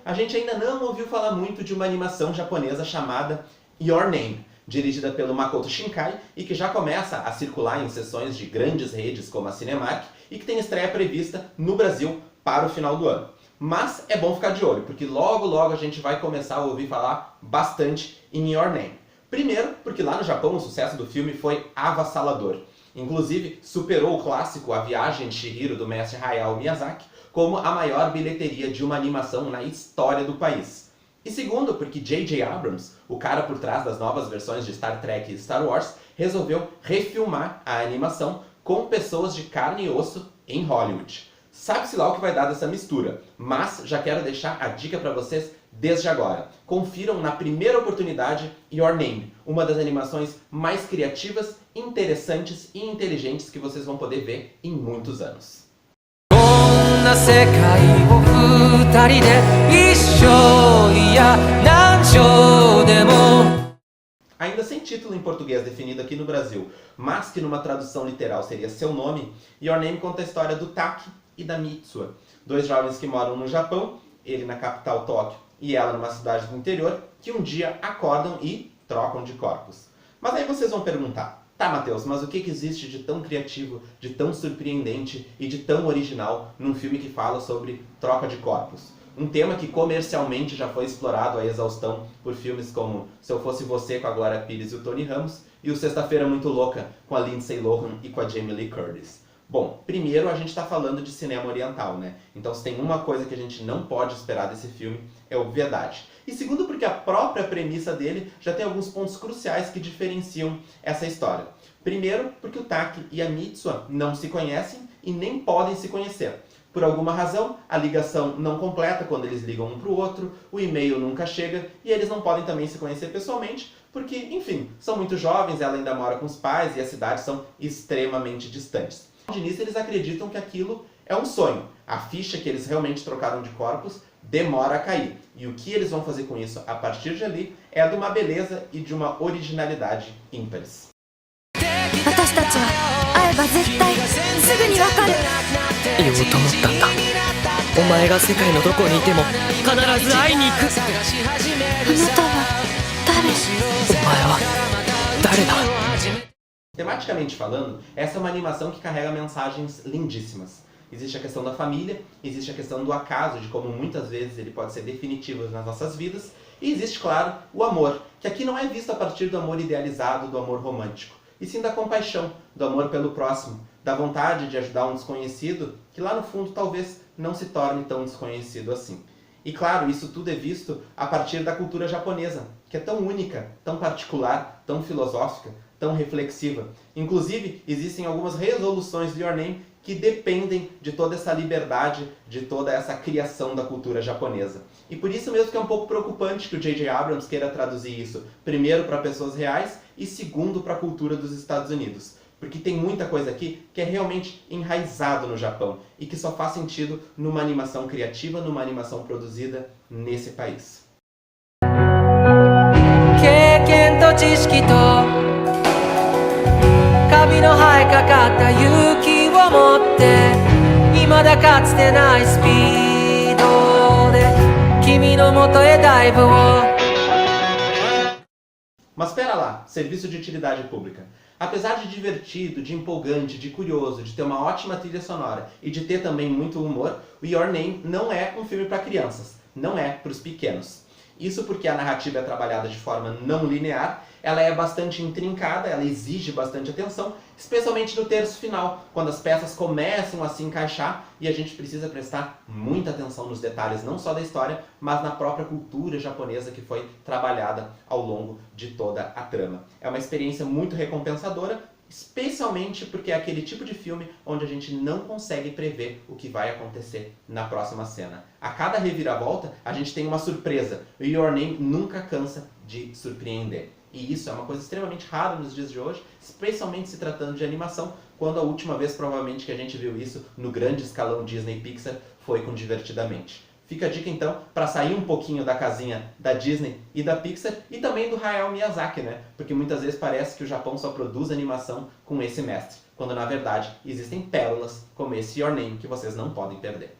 a gente ainda não ouviu falar muito de uma animação japonesa chamada Your Name, dirigida pelo Makoto Shinkai e que já começa a circular em sessões de grandes redes como a Cinemark e que tem estreia prevista no Brasil para o final do ano. Mas é bom ficar de olho, porque logo a gente vai começar a ouvir falar bastante em Your Name. Primeiro, porque lá no Japão o sucesso do filme foi avassalador. Inclusive, superou o clássico A Viagem de Chihiro, do mestre Hayao Miyazaki, como a maior bilheteria de uma animação na história do país. E segundo, porque J.J. Abrams, o cara por trás das novas versões de Star Trek e Star Wars, resolveu refilmar a animação com pessoas de carne e osso em Hollywood. Sabe-se lá o que vai dar dessa mistura, mas já quero deixar a dica para vocês desde agora. Confiram na primeira oportunidade Your Name, uma das animações mais criativas, interessantes e inteligentes que vocês vão poder ver em muitos anos. Ainda sem título em português definido aqui no Brasil, mas que numa tradução literal seria Seu Nome, Your Name conta a história do Taki e da Mitsuha, dois jovens que moram no Japão, ele na capital Tóquio e ela numa cidade do interior, que um dia acordam e trocam de corpos. Mas aí vocês vão perguntar, tá Matheus, mas o que existe de tão criativo, de tão surpreendente e de tão original num filme que fala sobre troca de corpos? Um tema que comercialmente já foi explorado à exaustão por filmes como Se Eu Fosse Você com a Glória Pires e o Tony Ramos e o Sexta-feira Muito Louca com a Lindsay Lohan e com a Jamie Lee Curtis. Bom, primeiro a gente está falando de cinema oriental, né? Então se tem uma coisa que a gente não pode esperar desse filme é obviedade. E segundo porque a própria premissa dele já tem alguns pontos cruciais que diferenciam essa história. Primeiro porque o Taki e a Mitsuha não se conhecem e nem podem se conhecer. Por alguma razão, a ligação não completa quando eles ligam um para o outro, o e-mail nunca chega e eles não podem também se conhecer pessoalmente porque, enfim, são muito jovens, ela ainda mora com os pais e as cidades são extremamente distantes. De início eles acreditam que aquilo é um sonho. A ficha que eles realmente trocaram de corpos demora a cair. E o que eles vão fazer com isso a partir de ali é de uma beleza e de uma originalidade ímpares. Tematicamente falando, essa é uma animação que carrega mensagens lindíssimas. Existe a questão da família, existe a questão do acaso, de como muitas vezes ele pode ser definitivo nas nossas vidas, e existe, claro, o amor, que aqui não é visto a partir do amor idealizado, do amor romântico, e sim da compaixão, do amor pelo próximo, da vontade de ajudar um desconhecido, que lá no fundo talvez não se torne tão desconhecido assim. E claro, isso tudo é visto a partir da cultura japonesa, que é tão única, tão particular, tão filosófica, tão reflexiva. Inclusive, existem algumas resoluções do Your Name que dependem de toda essa liberdade, de toda essa criação da cultura japonesa. E por isso mesmo que é um pouco preocupante que o J.J. Abrams queira traduzir isso, primeiro para pessoas reais e segundo para a cultura dos Estados Unidos. Porque tem muita coisa aqui que é realmente enraizado no Japão e que só faz sentido numa animação criativa, numa animação produzida nesse país. Mas espera lá, serviço de utilidade pública. Apesar de divertido, de empolgante, de curioso, de ter uma ótima trilha sonora e de ter também muito humor, o Your Name não é um filme para crianças, não é para os pequenos. Isso porque a narrativa é trabalhada de forma não linear, ela é bastante intrincada, ela exige bastante atenção, especialmente no terço final, quando as peças começam a se encaixar e a gente precisa prestar muita atenção nos detalhes, não só da história, mas na própria cultura japonesa que foi trabalhada ao longo de toda a trama. É uma experiência muito recompensadora, especialmente porque é aquele tipo de filme onde a gente não consegue prever o que vai acontecer na próxima cena. A cada reviravolta, a gente tem uma surpresa. O Your Name nunca cansa de surpreender. E isso é uma coisa extremamente rara nos dias de hoje, especialmente se tratando de animação, quando a última vez provavelmente que a gente viu isso no grande escalão Disney e Pixar foi com Divertidamente. Fica a dica então para sair um pouquinho da casinha da Disney e da Pixar e também do Hayao Miyazaki, né? Porque muitas vezes parece que o Japão só produz animação com esse mestre, quando na verdade existem pérolas como esse Your Name que vocês não podem perder.